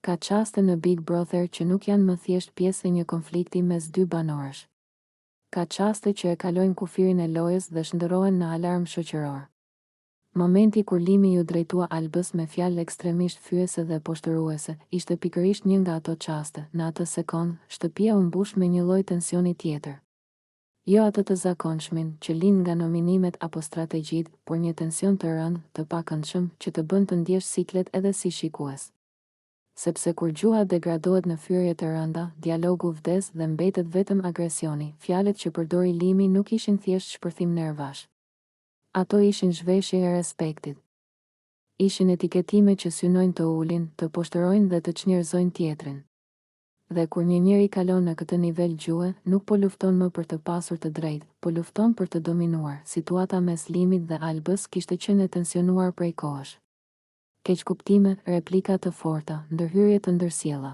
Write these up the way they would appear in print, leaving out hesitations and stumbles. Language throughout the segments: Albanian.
Ka qaste në Big Brother që nuk janë më thjesht pjesë e një konflikti mes dy banorësh. Ka qaste që e kalojnë kufirin e lojës dhe shndërrohen në alarm shoqëror. Momenti kur Limi ju drejtua Albës me fjalë ekstremisht fyese dhe poshtëruese, ishte pikërisht një nga ato qaste. Në atë sekond, shtëpia u mbush me një lloj tensioni tjetër. Jo atë të zakonshmin, që lind nga nominimet apo strategjitë, por një tension të rëndë, të pakëndshëm, që të bën të ndjesh siklet edhe si shikues. Sepse kur gjuha degradohet në fyrje të rënda, dialogu vdes dhe mbetet vetëm agresioni. Fjalët që përdori Limi nuk ishin thjesht shpërthim nervash. Ato ishin zhveshje e respektit. Ishin etiketime që synojnë të ulin, të poshtërojnë dhe të çnjerëzojnë tjetrin. Dhe kur një njeri kalon në këtë nivel gjuhe, nuk po lufton më për të pasur të drejtë, po lufton për të dominuar. Situata mes Limit dhe Albës kishte qenë e tensionuar prej kohësh. Keqkuptime, replika të forta, ndërhyrje të ndërsjella.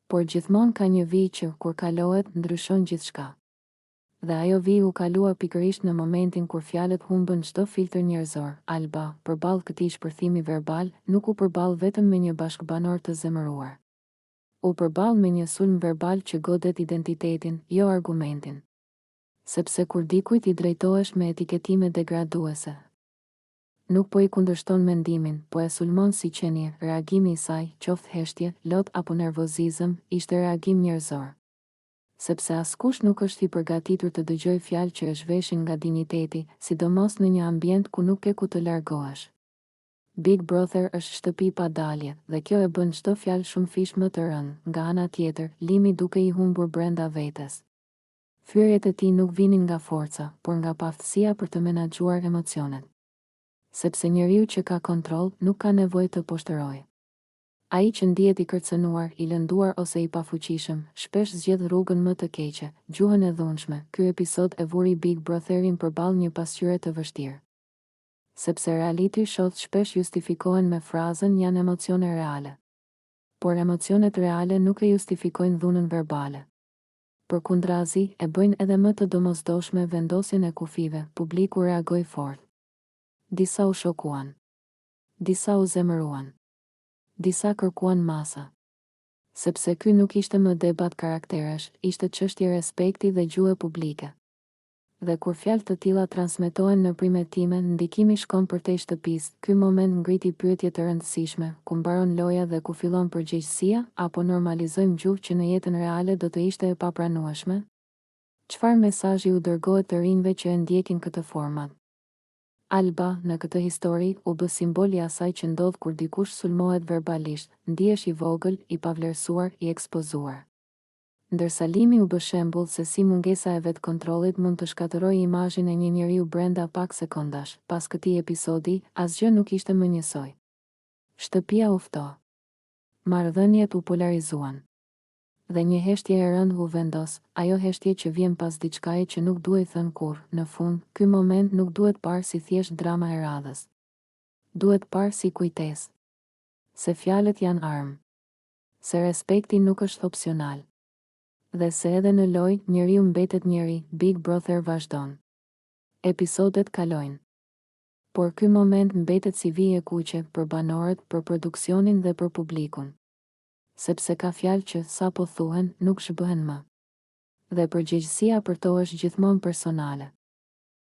Por gjithmonë ka një vijë që, kur kalohet, ndryshon gjithçka. Dhe ajo vijë u kalua pikërisht në momentin kur fjalët humbën çdo filtr njerëzor. Alba, përballë këtij shpërthimi verbal, nuk u përball vetëm me një bashkëbanor të zemëruar. U përball me një sulm verbal që godet identitetin, jo argumentin. Sepse kur dikujt I drejtohesh me etiketime degraduese, nuk po I kundërshton mendimin, po e sulmon si qenie. Reagimi I saj, qoftë heshtje, lot apo nervozizëm, ishte reagim njerëzor. Sepse askush nuk është I përgatitur të dëgjoj fjalë që e zhveshin nga dinjiteti, sidomos në një ambient ku nuk ke ku të largohesh. Big Brother është shtëpi pa dalje, dhe kjo e bën çdo fjalë shumë fish më të rëndë. Nga ana tjetër, Limi duke I humbur brenda vetes. Fyrjet e tij nuk vinin nga forca, por nga paftësia për të menaxhuar emocionet. Sepse njeriu që ka kontroll nuk ka nevojë të poshtërojë. Ai që ndihet I kërcënuar, I lënduar ose I pafuqishëm, shpesh zgjedh rrugën më të keqe, gjuhën e dhunshme. Ky episod e vuri Big Brotherin përballë një pasqyre të vështirë. Sepse reality show shpesh justifikohen me frazën janë emocione reale. Por emocionet reale nuk e justifikojnë dhunën verbale. Përkundrazi, e bëjnë edhe më të domosdoshme vendosjen e kufive. Publiku reagoi fort. Disa u shokuan. Disa u zemëruan. Disa kërkuan masa. Sepse ky nuk ishte më debat karakteresh, ishte çështje respekti dhe gjuhe publike. Dhe kur fjalë të tilla transmetohen në primetime, ndikimi shkon përtej shtëpisë. Ky moment ngriti pyetje të rëndësishme, ku mbaron loja dhe ku fillon përgjegjësia, apo normalizojmë gjuhë që në jetën reale do të ishte e papranueshme? Çfarë mesazhi u dërgohet të rinjve që e ndjekin këtë format? Alba, në këtë histori, u bë simbol I asaj që ndodh kur dikush sulmohet verbalisht, ndihesh I vogël, I pavlerësuar, I ekspozuar. Ndërsa Limi u bë shembull se si mungesa e vetkontrollit mund të shkatërrojë imazhin e një njeriu brenda pak sekondash. Pas këtij episodi, asgjë nuk ishte më njësoj. Shtëpia u fto. Marrëdhëniet u polarizuan. Dhe një heshtje e rëndë u vendos, ajo heshtje që vjen pas diçkaje që nuk duhet thënë kurrë. Në fund, ky moment nuk duhet parë si thjesht drama e radhës. Duhet parë si kujtesë. Se fjalët janë armë. Se respekti nuk është opsional. Dhe se edhe në lojë, njeriu mbetet njeri. Big Brother vazhdon. Episodet kalojnë. Por ky moment mbetet si vijë e kuqe për banorët, për produksionin dhe për publikun. Sepse ka fjalë që sapo thuhen nuk shbëhen më. Dhe përgjegjësia për to është gjithmonë personale.